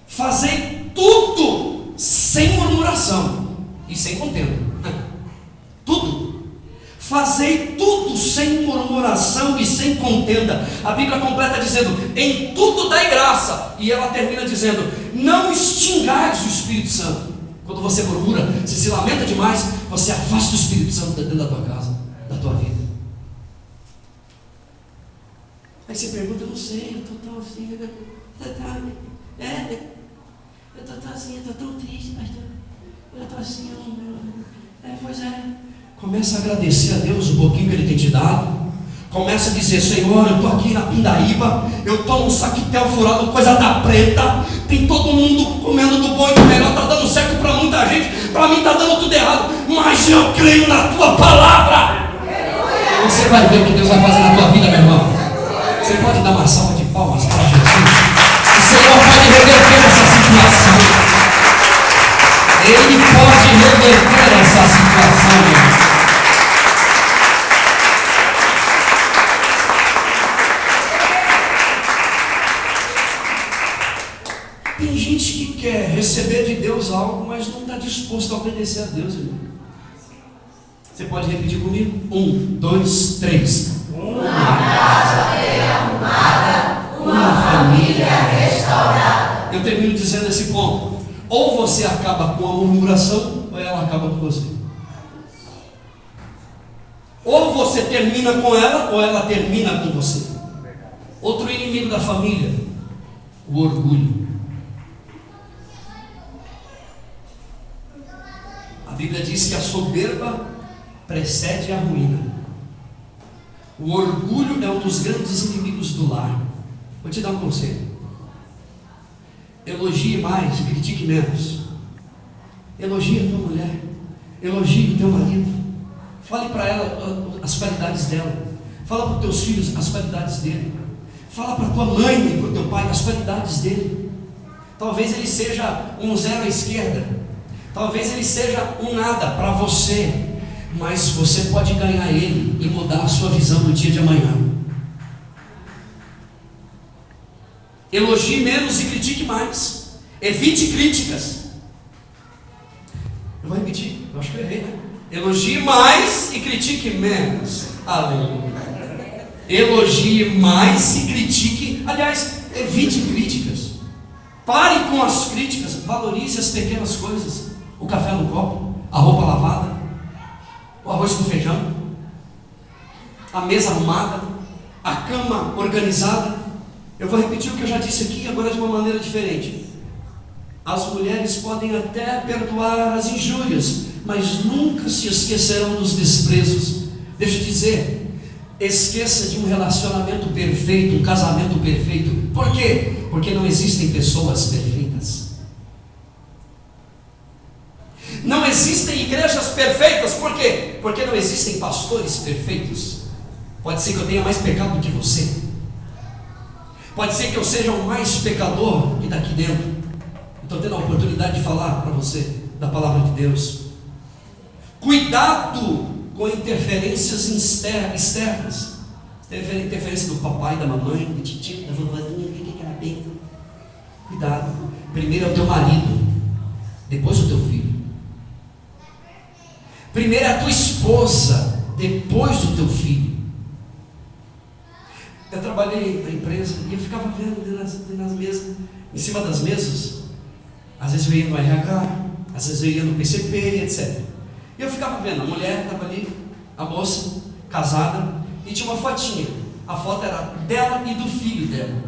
Speaker 1: fazei tudo sem murmuração e sem contenda. Tudo. Fazei tudo sem murmuração e sem contenda. A Bíblia completa dizendo: em tudo dai graça. E ela termina dizendo: não extingais o Espírito Santo. Quando você murmura, você se lamenta demais, você afasta o Espírito Santo dentro da tua casa, da tua vida. Aí você pergunta: eu não sei, eu estou tão assim, eu estou assim, eu estou tão triste, pastor. Eu estou assim, pois é. Começa a agradecer a Deus o pouquinho que Ele tem te dado. Começa a dizer: Senhor, eu estou aqui na Pindaíba, eu estou num saquitel furado, coisa da preta, tem todo mundo comendo do bom e do melhor, está dando certo para muita gente, para mim está dando tudo errado, mas eu creio na tua palavra. Você vai ver o que Deus vai fazer na tua vida, meu irmão. Você pode dar uma salva de palmas para Jesus. O Senhor pode reverter essa situação. Ele pode reverter essa situação, meu irmão. Tem gente que quer receber de Deus algo, mas não está disposto a obedecer a Deus, irmão. Você pode repetir comigo? 1, 2, 3.
Speaker 2: Uma casa bem arrumada, uma família restaurada.
Speaker 1: Eu termino dizendo esse ponto: ou você acaba com a murmuração, ou ela acaba com você. Ou você termina com ela, ou ela termina com você. Outro inimigo da família: o orgulho. A Bíblia diz que a soberba precede a ruína. O orgulho é um dos grandes inimigos do lar. Vou te dar um conselho. Elogie mais e critique menos. Elogie a tua mulher, elogie o teu marido. Fale para ela as qualidades dela. Fala para os teus filhos as qualidades dele. Fala para tua mãe e para o teu pai as qualidades dele. Talvez ele seja um zero à esquerda, talvez ele seja um nada para você, mas você pode ganhar ele e mudar a sua visão no dia de amanhã. Elogie menos e critique mais. Evite críticas. Eu vou repetir, eu acho que eu errei, né? Elogie mais e critique menos. Aleluia. Elogie mais e critique. Aliás, evite críticas. Pare com as críticas. Valorize as pequenas coisas. O café no copo, a roupa lavada, o arroz com feijão, a mesa arrumada, a cama organizada. Eu vou repetir o que eu já disse aqui, agora de uma maneira diferente. As mulheres podem até perdoar as injúrias, mas nunca se esquecerão dos desprezos. Deixa eu dizer, esqueça de um relacionamento perfeito, um casamento perfeito. Por quê? Porque não existem pessoas perfeitas. Não existem igrejas perfeitas. Por quê? Porque não existem pastores perfeitos. Pode ser que eu tenha mais pecado do que você. Pode ser que eu seja o mais pecador que daqui dentro. Estou tendo a oportunidade de falar para você da palavra de Deus. Cuidado com interferências externas. Teve interferência do papai, da mamãe, do tio, da vovozinha, o que ela pensa? Cuidado. Primeiro é o teu marido, depois o teu filho. Primeiro é a tua esposa, depois o teu filho. Eu trabalhei na empresa e eu ficava vendo nas mesas, em cima das mesas. Às vezes eu ia no RH, às vezes eu ia no PCP, etc. E eu ficava vendo, a mulher estava ali, a moça, casada, e tinha uma fotinha. A foto era dela e do filho dela.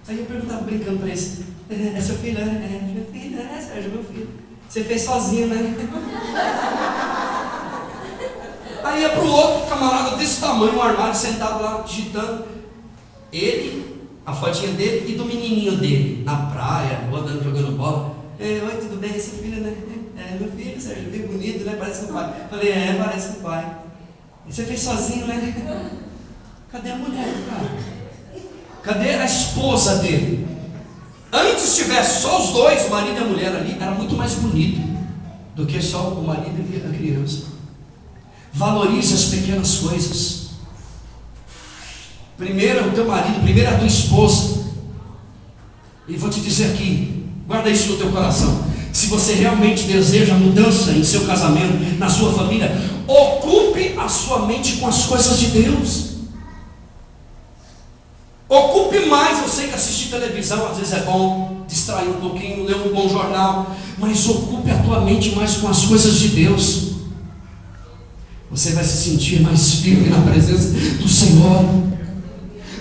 Speaker 1: Aí eu perguntava brincando para eles: é seu filho, né? É meu filho, né? Sérgio, meu filho. Você fez sozinho, né? Aí ia para o outro camarada desse tamanho, um armário, sentado lá, digitando. Ele, a fotinha dele e do menininho dele, na praia, andando, jogando bola. Oi, tudo bem? Esse filho, né? É meu filho, Sérgio, bem bonito, né? Parece com o pai. Falei, parece com o pai. E você fez sozinho, né? Cadê a mulher, cara? Cadê a esposa dele? Antes tivesse só os dois, o marido e a mulher ali, era muito mais bonito do que só o marido e a criança. Valorize as pequenas coisas. Primeiro é o teu marido, primeiro é a tua esposa. E vou te dizer aqui, guarda isso no teu coração. Se você realmente deseja mudança em seu casamento, na sua família, ocupe a sua mente com as coisas de Deus. Ocupe mais. Eu sei que assistir televisão às vezes é bom, distrair um pouquinho, ler um bom jornal, mas ocupe a tua mente mais com as coisas de Deus. Você vai se sentir mais firme na presença do Senhor.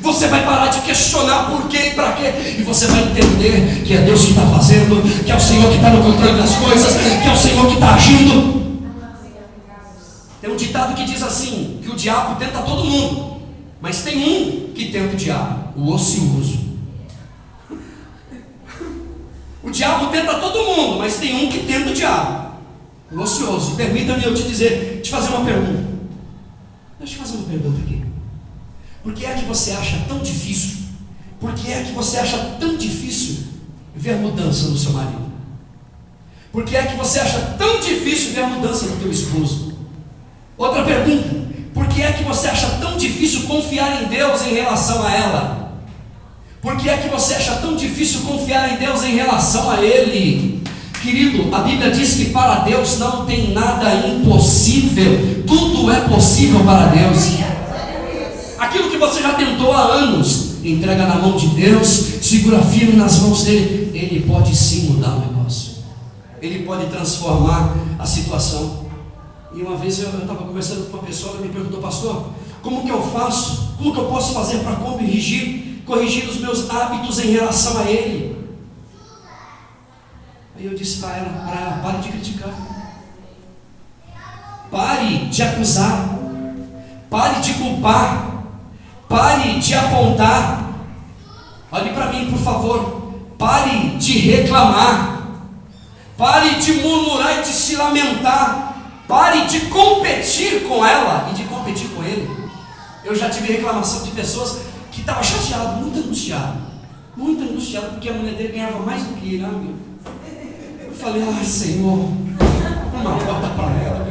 Speaker 1: Você vai parar de questionar por quê e para quê, e você vai entender que é Deus que está fazendo, que é o Senhor que está no controle das coisas, que é o Senhor que está agindo. Tem um ditado que diz assim, que o diabo tenta todo mundo, mas tem um que tenta o diabo, o ocioso. O diabo tenta todo mundo, mas tem um que tenta o diabo, o ocioso. Permita-me eu te fazer uma pergunta. Deixa eu te fazer uma pergunta aqui. Por que é que você acha tão difícil? Por que é que você acha tão difícil ver mudança no seu marido? Por que é que você acha tão difícil ver a mudança no teu esposo? Outra pergunta: por que é que você acha tão difícil confiar em Deus em relação a ela? Por que é que você acha tão difícil confiar em Deus em relação a Ele? Querido, a Bíblia diz que para Deus não tem nada impossível. Tudo é possível para Deus. Aquilo que você já tentou há anos, entrega na mão de Deus, segura firme nas mãos dele. Ele pode sim mudar o negócio. Ele pode transformar a situação. E uma vez eu estava conversando com uma pessoa, ela me perguntou: pastor, como que eu faço? Como que eu posso fazer para corrigir os meus hábitos em relação a ele? Aí eu disse para ela: pare de criticar, pare de acusar, pare de culpar, pare de apontar. Olhe para mim, por favor. Pare de reclamar. Pare de murmurar e de se lamentar. Pare de competir com ela e de competir com ele. Eu já tive reclamação de pessoas que estavam chateadas, muito angustiadas, porque a mulher dele ganhava mais do que ele. Eu falei, ai Senhor, uma bota para ela.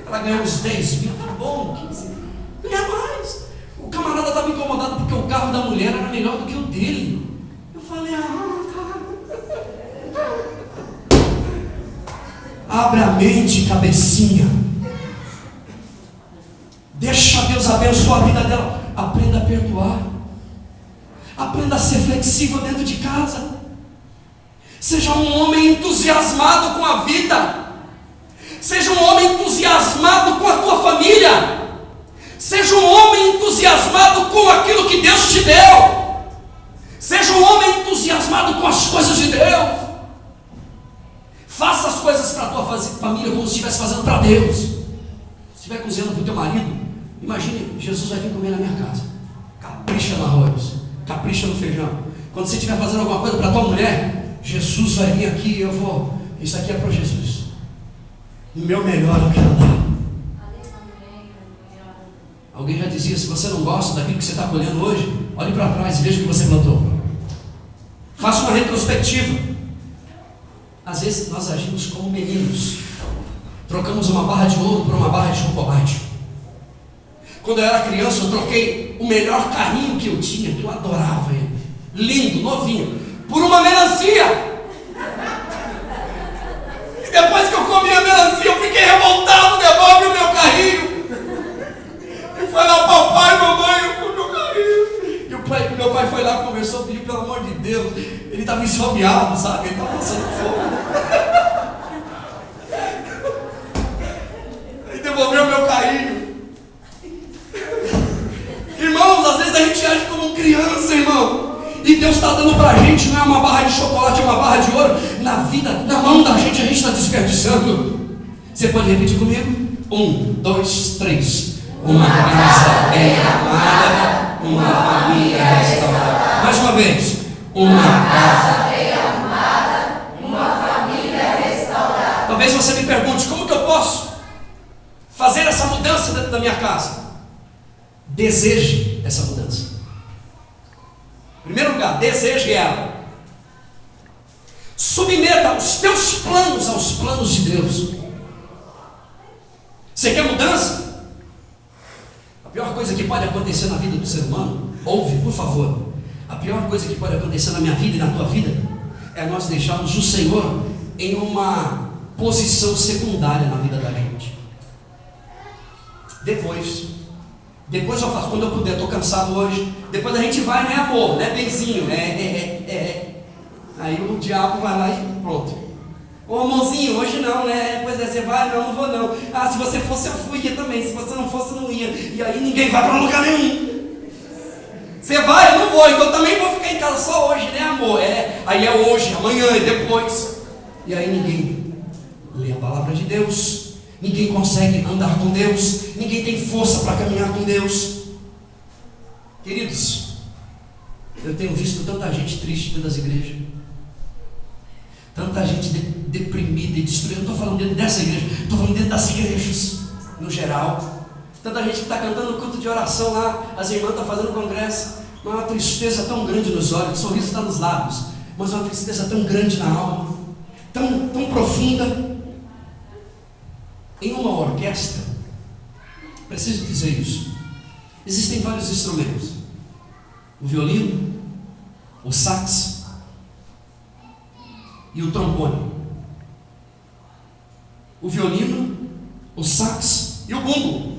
Speaker 1: Ela ganhou uns 10 mil, tá bom, 15 mil, ganha mais. O camarada estava incomodado porque o carro da mulher era melhor do que o dele. Eu falei, abre a mente, cabecinha. Deixa Deus abençoar a vida dela. Aprenda a perdoar. Aprenda a ser flexível dentro de casa. Seja um homem entusiasmado com a vida. Seja um homem entusiasmado com a tua família. Seja um homem entusiasmado com aquilo que Deus te deu. Seja um homem entusiasmado com as coisas de Deus. Faça as coisas para a tua família como se estivesse fazendo para Deus. Se estiver cozinhando para o teu marido, imagine, Jesus vai vir comer na minha casa. Capricha no arroz, capricha no feijão. Quando você estiver fazendo alguma coisa para a tua mulher, Jesus vai vir aqui e eu vou. Isso aqui é para Jesus. O meu melhor eu quero dar. Alguém já dizia, se você não gosta daquilo que você está colhendo hoje, olhe para trás e veja o que você plantou. Faça uma retrospectiva. Às vezes nós agimos como meninos. Trocamos uma barra de ouro por uma barra de chocolate. Quando eu era criança, eu troquei o melhor carrinho que eu tinha, que eu adorava ele, lindo, novinho, por uma melancia. E depois que eu comi a melancia, eu fiquei revoltado. Devolve o meu carrinho. E foi lá, papai, mamãe, eu comi o meu carrinho. E meu pai foi lá, conversou, pediu pelo amor de Deus. Ele estava esfomeado, sabe? Ele estava passando fome. Ele devolveu o meu carrinho. Irmãos, às vezes a gente age como criança, irmão. E Deus está dando para a gente, não é uma barra de chocolate, é uma barra de ouro. Na vida, na mão da gente, a gente está desperdiçando. Você pode repetir comigo? 1, 2, 3. Uma casa bem arrumada, uma família restaurada. Mais uma vez. Uma casa bem arrumada, uma família restaurada. Talvez você me pergunte, como que eu posso fazer essa mudança dentro da minha casa? Deseje essa mudança. Em primeiro lugar, deseje ela. Submeta os teus planos aos planos de Deus. Você quer mudança? A pior coisa que pode acontecer na vida do ser humano, ouve, por favor. A pior coisa que pode acontecer na minha vida e na tua vida é nós deixarmos o Senhor em uma posição secundária na vida da gente. Depois eu faço, quando eu puder, estou cansado hoje. Depois a gente vai, né, amor? Né, benzinho? Aí o diabo vai lá e pronto. Ô amorzinho, hoje não, né? Pois é, você vai? Não vou não. Ah, se você fosse, eu ia também. Se você não fosse, eu não ia. E aí ninguém vai para lugar nenhum. Você vai? Eu não vou. Então também vou ficar em casa só hoje, né, amor? Aí é hoje, amanhã e depois. E aí ninguém lê a palavra de Deus. Ninguém consegue andar com Deus. Ninguém tem força para caminhar com Deus. Queridos, eu tenho visto tanta gente triste dentro das igrejas. Tanta gente deprimida e destruída. Eu não estou falando dentro dessa igreja, estou falando dentro das igrejas, no geral. Tanta gente que está cantando no culto de oração lá, as irmãs estão fazendo congresso. Uma tristeza tão grande nos olhos, o sorriso está nos lábios, mas uma tristeza tão grande na alma, tão profunda. Em uma orquestra, preciso dizer isso, existem vários instrumentos: o violino, o sax e o trombone. O violino, o sax e o bumbo.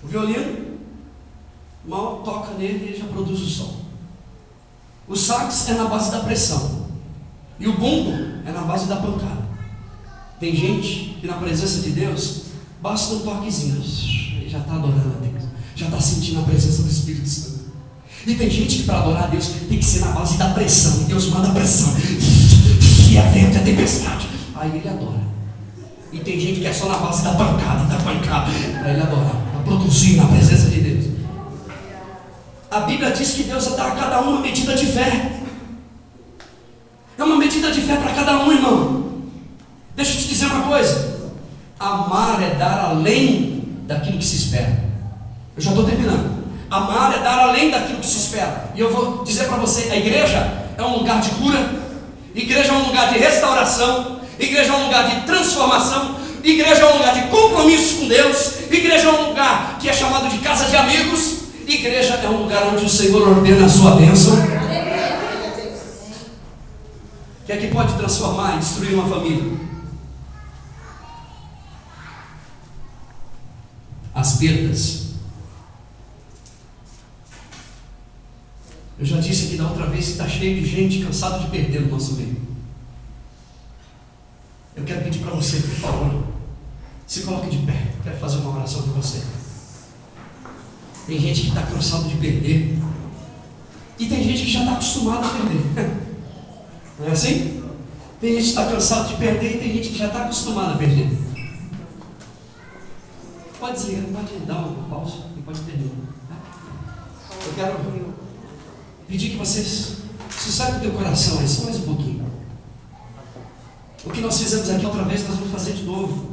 Speaker 1: O violino, mal toca nele e ele já produz o som. O sax é na base da pressão e o bumbo é na base da pancada. Tem gente que na presença de Deus basta um toquezinho, já está adorando a Deus, já está sentindo a presença do Espírito Santo. E tem gente que para adorar a Deus tem que ser na base da pressão, e Deus manda a pressão, e é vento, é tempestade, aí ele adora. E tem gente que é só na base da pancada, para ele adorar, para produzir na presença de Deus. A Bíblia diz que Deus dá a cada um uma medida de fé. É uma medida de fé para cada um, irmão. Deixa eu te dizer uma coisa: amar é dar além daquilo que se espera. Eu já estou terminando. Amar é dar além daquilo que se espera. E eu vou dizer para você: a igreja é um lugar de cura, igreja é um lugar de restauração, igreja é um lugar de transformação, igreja é um lugar de compromisso com Deus, igreja é um lugar que é chamado de casa de amigos, igreja é um lugar onde o Senhor ordena a sua bênção. O que é que pode transformar e destruir uma família? As perdas. Eu já disse aqui da outra vez que está cheio de gente cansada de perder no nosso meio. Eu quero pedir para você, por favor, se coloque de pé. Quero fazer uma oração com você. Tem gente que está cansada de perder, e tem gente que já está acostumada a perder. Não é assim? Tem gente que está cansada de perder e tem gente que já está acostumada a perder. Pode desligar, pode dar uma pausa e pode terminar. Eu quero pedir que vocês sosseguem o teu coração aí, só mais um pouquinho. O que nós fizemos aqui outra vez, nós vamos fazer de novo.